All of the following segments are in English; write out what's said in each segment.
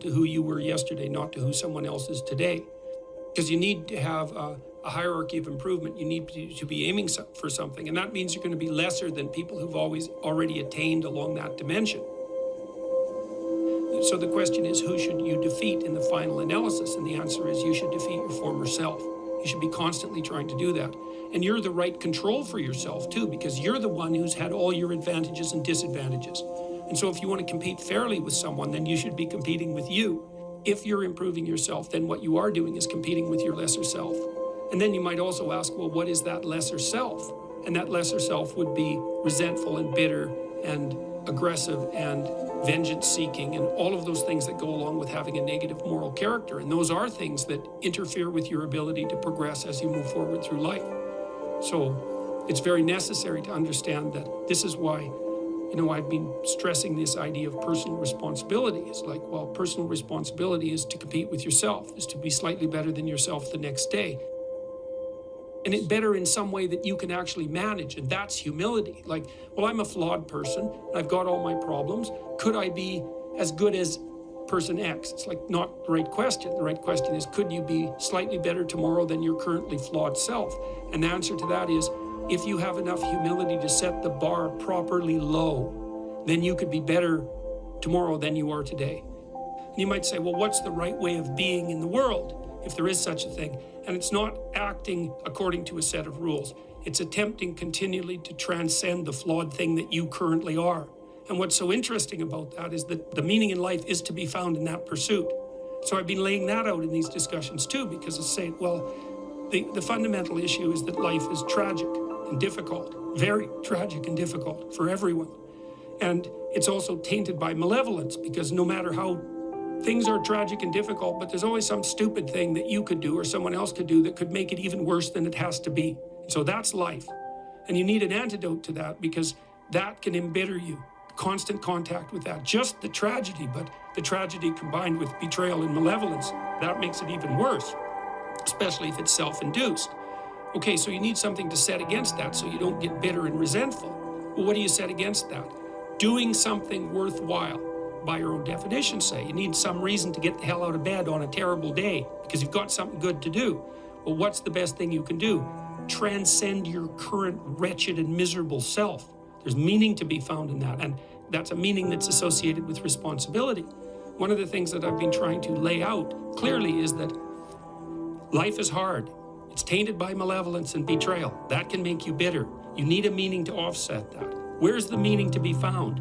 to who you were yesterday, not to who someone else is today. Because you need to have a hierarchy of improvement. You need to be aiming for something, and that means you're going to be lesser than people who've already attained along that dimension. So the question is, who should you defeat in the final analysis? And the answer is, you should defeat your former self. You should be constantly trying to do that. And you're the right control for yourself too, because you're the one who's had all your advantages and disadvantages. And so if you want to compete fairly with someone, then you should be competing with you. If you're improving yourself, then what you are doing is competing with your lesser self. And then you might also ask, well, what is that lesser self? And that lesser self would be resentful and bitter and aggressive and vengeance-seeking and all of those things that go along with having a negative moral character. And those are things that interfere with your ability to progress as you move forward through life. So it's very necessary to understand that this is why I've been stressing this idea of personal responsibility. It's like, well, personal responsibility is to compete with yourself, is to be slightly better than yourself the next day. And it better in some way that you can actually manage, and that's humility. Like, well, I'm a flawed person, I've got all my problems. Could I be as good as person X? It's like not the right question. The right question is, could you be slightly better tomorrow than your currently flawed self? And the answer to that is, if you have enough humility to set the bar properly low, then you could be better tomorrow than you are today. And you might say, well, what's the right way of being in the world, if there is such a thing? And it's not acting according to a set of rules. It's attempting continually to transcend the flawed thing that you currently are. And what's so interesting about that is that the meaning in life is to be found in that pursuit. So I've been laying that out in these discussions too, because it's saying, well, the fundamental issue is that life is tragic and difficult, very tragic and difficult for everyone. And it's also tainted by malevolence, because no matter how things are tragic and difficult, but there's always some stupid thing that you could do or someone else could do that could make it even worse than it has to be. So that's life. And you need an antidote to that, because that can embitter you. Constant contact with that, just the tragedy, but the tragedy combined with betrayal and malevolence, that makes it even worse, especially if it's self-induced. Okay, so you need something to set against that so you don't get bitter and resentful. Well, what do you set against that? Doing something worthwhile, by your own definition, say. You need some reason to get the hell out of bed on a terrible day because you've got something good to do. Well, what's the best thing you can do? Transcend your current wretched and miserable self. There's meaning to be found in that, and that's a meaning that's associated with responsibility. One of the things that I've been trying to lay out clearly is that life is hard. It's tainted by malevolence and betrayal. That can make you bitter. You need a meaning to offset that. Where's the meaning to be found?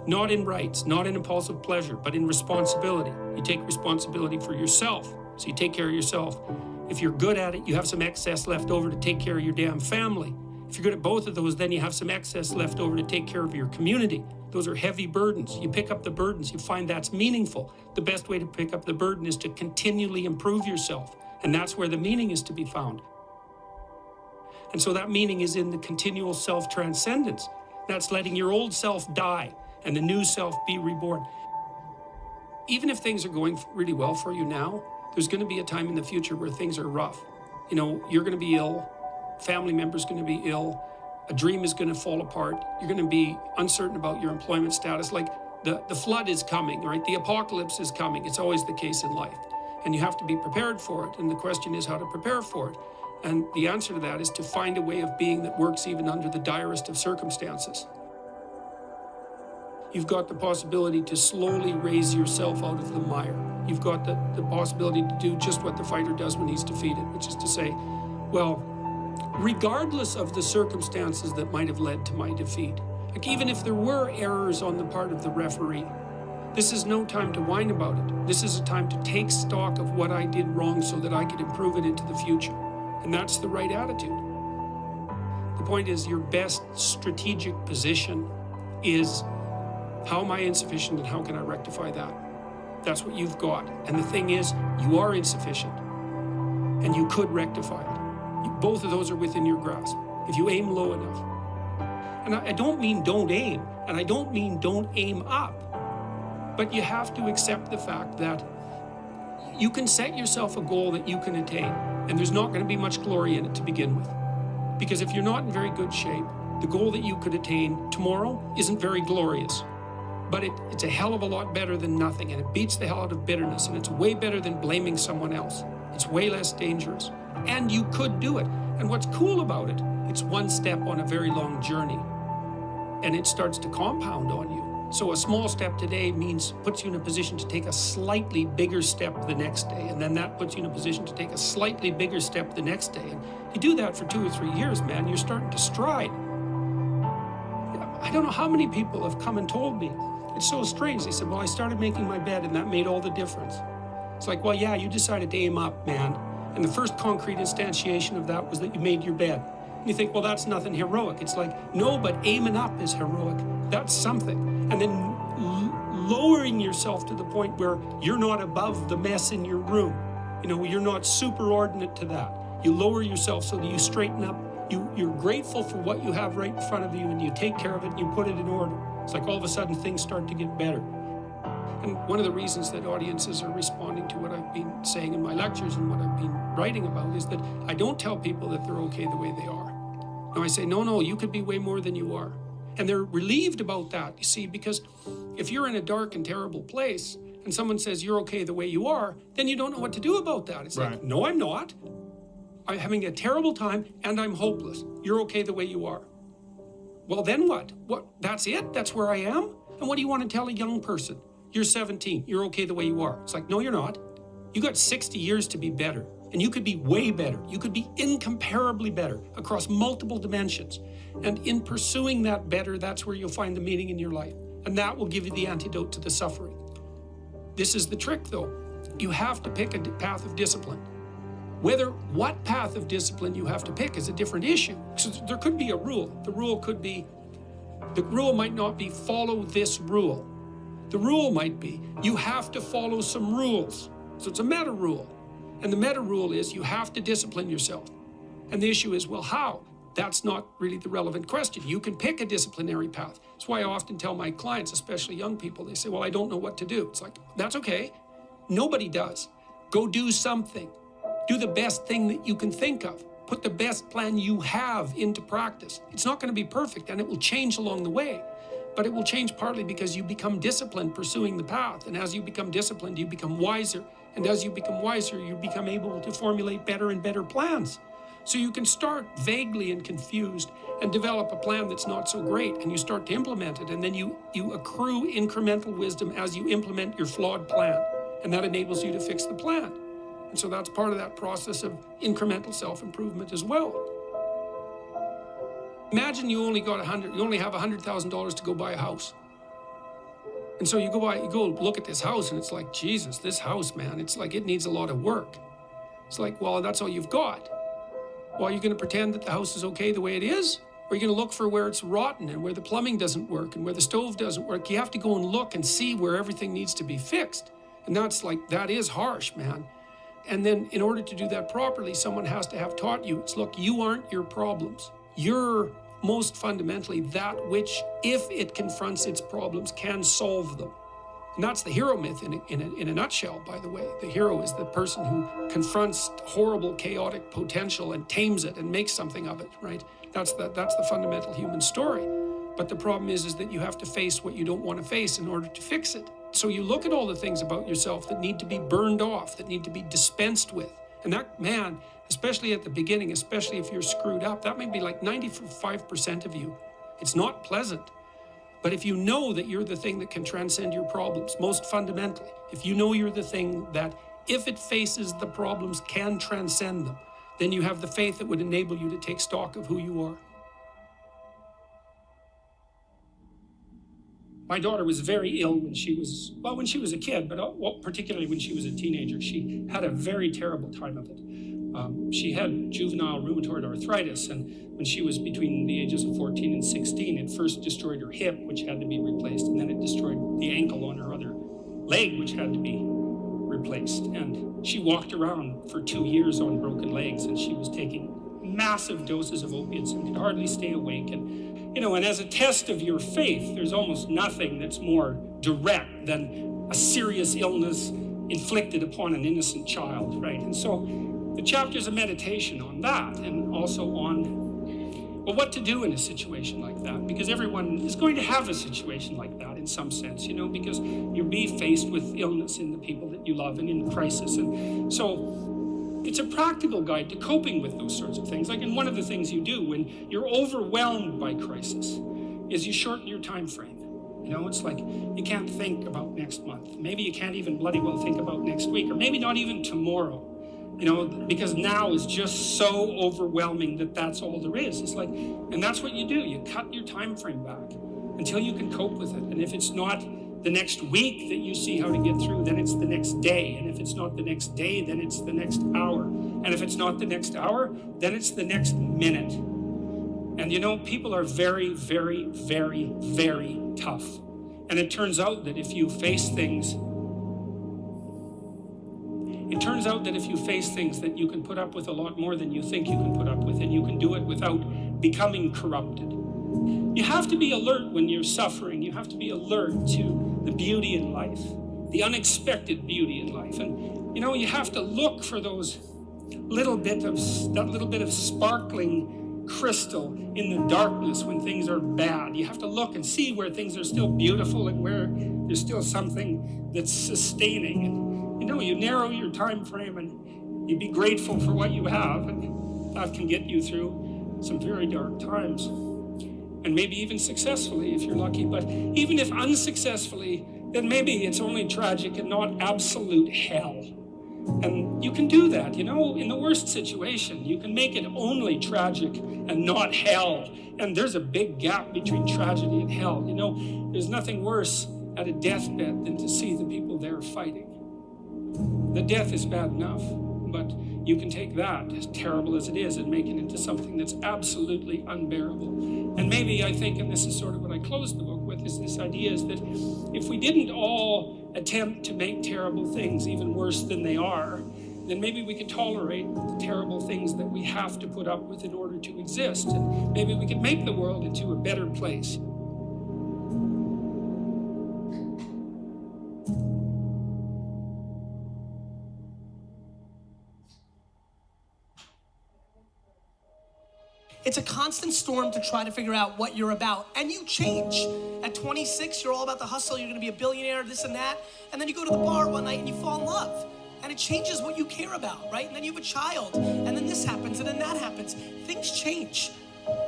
Not in rights, not in impulsive pleasure, but in responsibility. You take responsibility for yourself, so you take care of yourself. If you're good at it, you have some excess left over to take care of your damn family. If you're good at both of those, then you have some excess left over to take care of your community. Those are heavy burdens. You pick up the burdens, you find that's meaningful. The best way to pick up the burden is to continually improve yourself. And that's where the meaning is to be found. And so that meaning is in the continual self-transcendence. That's letting your old self die and the new self be reborn. Even if things are going really well for you now, there's going to be a time in the future where things are rough. You're going to be ill, family member's going to be ill, a dream is going to fall apart, you're going to be uncertain about your employment status. Like the flood is coming, right? The apocalypse is coming. It's always the case in life. And you have to be prepared for it. And the question is how to prepare for it. And the answer to that is to find a way of being that works even under the direst of circumstances. You've got the possibility to slowly raise yourself out of the mire. You've got the possibility to do just what the fighter does when he's defeated, which is to say, well, regardless of the circumstances that might have led to my defeat, like even if there were errors on the part of the referee, this is no time to whine about it. This is a time to take stock of what I did wrong so that I could improve it into the future. And that's the right attitude. The point is, your best strategic position is, how am I insufficient and how can I rectify that? That's what you've got. And the thing is, you are insufficient and you could rectify it. Both of those are within your grasp if you aim low enough. And I don't mean don't aim, and I don't mean don't aim up. But you have to accept the fact that you can set yourself a goal that you can attain, and there's not going to be much glory in it to begin with. Because if you're not in very good shape, the goal that you could attain tomorrow isn't very glorious. But it's a hell of a lot better than nothing, and it beats the hell out of bitterness, and it's way better than blaming someone else. It's way less dangerous. And you could do it. And what's cool about it, it's one step on a very long journey. And it starts to compound on you. So a small step today puts you in a position to take a slightly bigger step the next day. And then that puts you in a position to take a slightly bigger step the next day. And you do that for 2 or 3 years, man, you're starting to stride. I don't know how many people have come and told me. It's so strange. They said, well, I started making my bed and that made all the difference. It's like, well, yeah, you decided to aim up, man. And the first concrete instantiation of that was that you made your bed. And you think, well, that's nothing heroic. It's like, no, but aiming up is heroic. That's something. And then lowering yourself to the point where you're not above the mess in your room. You know, you're not superordinate to that. You lower yourself so that you straighten up. You're grateful for what you have right in front of you, and you take care of it and you put it in order. It's like all of a sudden things start to get better. And one of the reasons that audiences are responding to what I've been saying in my lectures and what I've been writing about is that I don't tell people that they're okay the way they are. No, I say, no, you could be way more than you are. And they're relieved about that, you see, because if you're in a dark and terrible place and someone says you're okay the way you are, then you don't know what to do about that. It's like, no, I'm not. I'm having a terrible time and I'm hopeless. You're okay the way you are. Well, then what? What? That's it? That's where I am? And what do you want to tell a young person? You're 17. You're okay the way you are. It's like, no, you're not. You got 60 years to be better. And you could be way better. You could be incomparably better across multiple dimensions. And in pursuing that better, that's where you'll find the meaning in your life. And that will give you the antidote to the suffering. This is the trick, though. You have to pick a path of discipline. What path of discipline you have to pick is a different issue. So there could be a rule. The rule might not be follow this rule. The rule might be you have to follow some rules. So it's a meta rule. And the meta rule is you have to discipline yourself. And the issue is, well, how? That's not really the relevant question. You can pick a disciplinary path. That's why I often tell my clients, especially young people, they say, well, I don't know what to do. It's like, that's okay. Nobody does. Go do something. Do the best thing that you can think of. Put the best plan you have into practice. It's not going to be perfect, and it will change along the way. But it will change partly because you become disciplined pursuing the path. And as you become disciplined, you become wiser. And as you become wiser, you become able to formulate better and better plans. So you can start vaguely and confused and develop a plan that's not so great, and you start to implement it. And then you accrue incremental wisdom as you implement your flawed plan. And that enables you to fix the plan. And so that's part of that process of incremental self-improvement as well. Imagine you only have $100,000 to go buy a house. And so you go look at this house and it's like, Jesus, this house, man, it's like it needs a lot of work. It's like, well, that's all you've got. Well, are you going to pretend that the house is okay the way it is? Or are you going to look for where it's rotten and where the plumbing doesn't work and where the stove doesn't work? You have to go and look and see where everything needs to be fixed. And that is harsh, man. And then in order to do that properly, someone has to have taught you, look, you aren't your problems. You're most fundamentally that which, if it confronts its problems, can solve them. And that's the hero myth in a nutshell, by the way. The hero is the person who confronts horrible, chaotic potential and tames it and makes something of it, right? That's the fundamental human story. But the problem is that you have to face what you don't want to face in order to fix it. So you look at all the things about yourself that need to be burned off, that need to be dispensed with. And that, man, especially at the beginning, especially if you're screwed up, that may be like 95% of you. It's not pleasant. But if you know that you're the thing that can transcend your problems, most fundamentally, if you know you're the thing that, if it faces the problems, can transcend them, then you have the faith that would enable you to take stock of who you are. My daughter was very ill when she was a kid, but particularly when she was a teenager. She had a very terrible time of it. She had juvenile rheumatoid arthritis, and when she was between the ages of 14 and 16, it first destroyed her hip, which had to be replaced, and then it destroyed the ankle on her other leg, which had to be replaced. And she walked around for 2 years on broken legs, and she was taking massive doses of opiates and could hardly stay awake. And as a test of your faith, there's almost nothing that's more direct than a serious illness inflicted upon an innocent child, right? And so the chapters of meditation on that, and also on, Well, what to do in a situation like that? Because everyone is going to have a situation like that in some sense, because you'll be faced with illness in the people that you love and in crisis. And so it's a practical guide to coping with those sorts of things. And one of the things you do when you're overwhelmed by crisis is you shorten your time frame. It's like you can't think about next month. Maybe you can't even bloody well think about next week, or maybe not even tomorrow. Because now is just so overwhelming that's all there is. It's like, and that's what you do. You cut your time frame back until you can cope with it. And if it's not the next week that you see how to get through, then it's the next day. And if it's not the next day, then it's the next hour. And if it's not the next hour, then it's the next minute. And people are very, very, very, very tough. And it turns out that if you face things that you can put up with a lot more than you think you can put up with, and you can do it without becoming corrupted. You have to be alert when you're suffering. You have to be alert to the beauty in life, the unexpected beauty in life. And, you have to look for that little bit of sparkling crystal in the darkness when things are bad. You have to look and see where things are still beautiful and where there's still something that's sustaining. And, you narrow your time frame and you be grateful for what you have, and that can get you through some very dark times. And maybe even successfully if you're lucky. But even if unsuccessfully, then maybe it's only tragic and not absolute hell. And you can do that, in the worst situation. You can make it only tragic and not hell. And there's a big gap between tragedy and hell. There's nothing worse at a deathbed than to see the people there fighting. The death is bad enough, but you can take that, as terrible as it is, and make it into something that's absolutely unbearable. And maybe I think, and this is sort of what I closed the book with, is this idea is that if we didn't all attempt to make terrible things even worse than they are, then maybe we could tolerate the terrible things that we have to put up with in order to exist. And maybe we could make the world into a better place. It's a constant storm to try to figure out what you're about. And you change. At 26, you're all about the hustle. You're going to be a billionaire, this and that. And then you go to the bar one night and you fall in love. And it changes what you care about, right? And then you have a child. And then this happens and then that happens. Things change.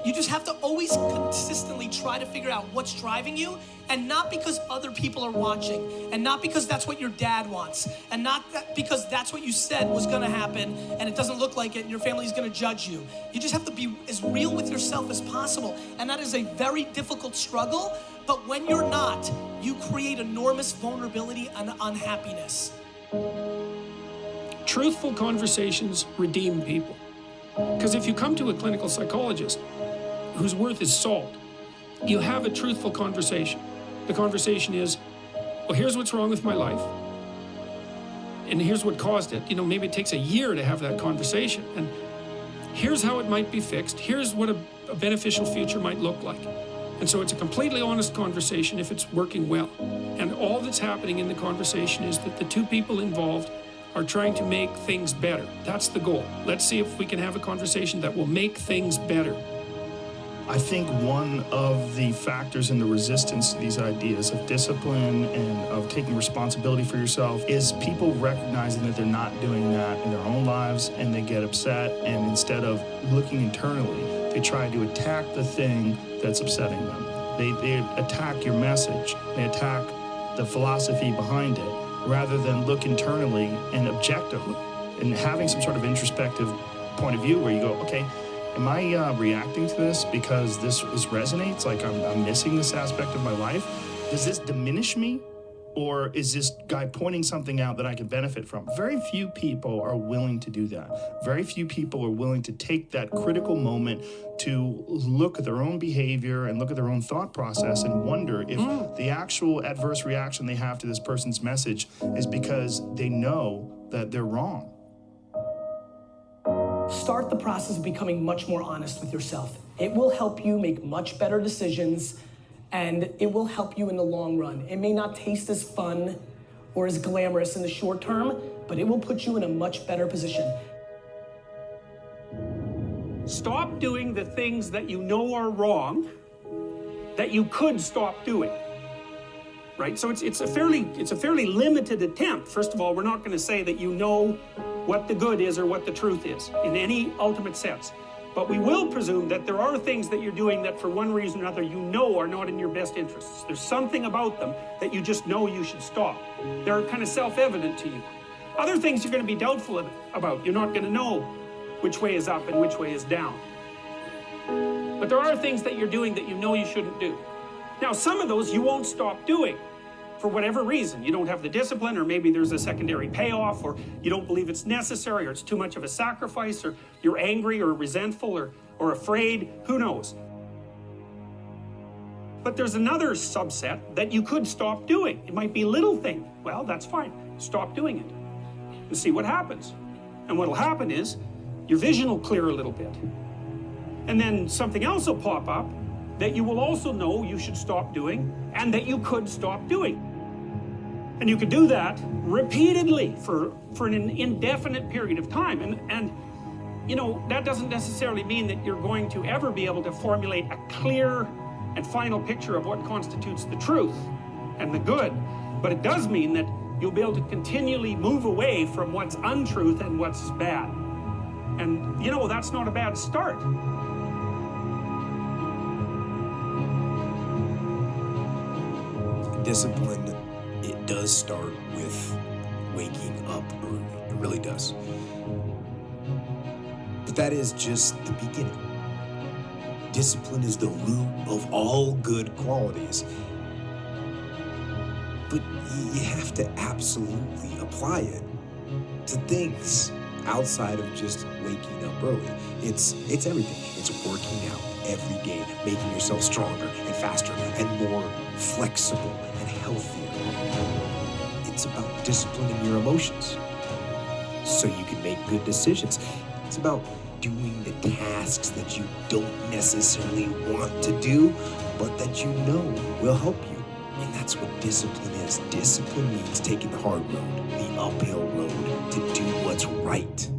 You just have to always consistently try to figure out what's driving you, and not because other people are watching, and not because that's what your dad wants, and not because that's what you said was going to happen and it doesn't look like it and your family's going to judge you. You just have to be as real with yourself as possible, and that is a very difficult struggle, but when you're not, you create enormous vulnerability and unhappiness. Truthful conversations redeem people. Because if you come to a clinical psychologist whose worth is salt, you have a truthful conversation. The conversation is, well, here's what's wrong with my life. And here's what caused it. Maybe it takes a year to have that conversation. And here's how it might be fixed. Here's what a beneficial future might look like. And so it's a completely honest conversation if it's working well. And all that's happening in the conversation is that the two people involved are trying to make things better. That's the goal. Let's see if we can have a conversation that will make things better. I think one of the factors in the resistance to these ideas of discipline and of taking responsibility for yourself is people recognizing that they're not doing that in their own lives, and they get upset, and instead of looking internally, they try to attack the thing that's upsetting them. They attack your message. They attack the philosophy behind it, rather than look internally and objectively and having some sort of introspective point of view where you go, okay, am I reacting to this because this resonates? Like I'm missing this aspect of my life? Does this diminish me? Or is this guy pointing something out that I can benefit from? Very few people are willing to do that. Very few people are willing to take that critical moment to look at their own behavior and look at their own thought process and wonder if the actual adverse reaction they have to this person's message is because they know that they're wrong. Start the process of becoming much more honest with yourself. It will help you make much better decisions, and it will help you in the long run. It may not taste as fun or as glamorous in the short term, but it will put you in a much better position. Stop doing the things that you know are wrong that you could stop doing. Right? So it's a fairly limited attempt. First of all, we're not going to say that you know what the good is or what the truth is in any ultimate sense. But we will presume that there are things that you're doing that for one reason or another you know are not in your best interests. There's something about them that you just know you should stop. They're kind of self-evident to you. Other things you're going to be doubtful about. You're not going to know which way is up and which way is down. But there are things that you're doing that you know you shouldn't do. Now, some of those you won't stop doing for whatever reason. You don't have the discipline, or maybe there's a secondary payoff, or you don't believe it's necessary, or it's too much of a sacrifice, or you're angry or resentful or afraid. Who knows? But there's another subset that you could stop doing. It might be a little thing. Well, that's fine. Stop doing it and see what happens. And what'll happen is your vision will clear a little bit. And then something else will pop up that you will also know you should stop doing and that you could stop doing. And you could do that repeatedly for an indefinite period of time. And you know, that doesn't necessarily mean that you're going to ever be able to formulate a clear and final picture of what constitutes the truth and the good. But it does mean that you'll be able to continually move away from what's untruth and what's bad. And you know, that's not a bad start. Discipline, it does start with waking up early. It really does. But that is just the beginning. Discipline is the root of all good qualities. But you have to absolutely apply it to things outside of just waking up early. It's everything. It's working out every day, making yourself stronger and faster and more flexible and healthier. It's about disciplining your emotions so you can make good decisions. It's about doing the tasks that you don't necessarily want to do, but that you know will help you. And that's what discipline is. Discipline means taking the hard road, the uphill road, to do what's right.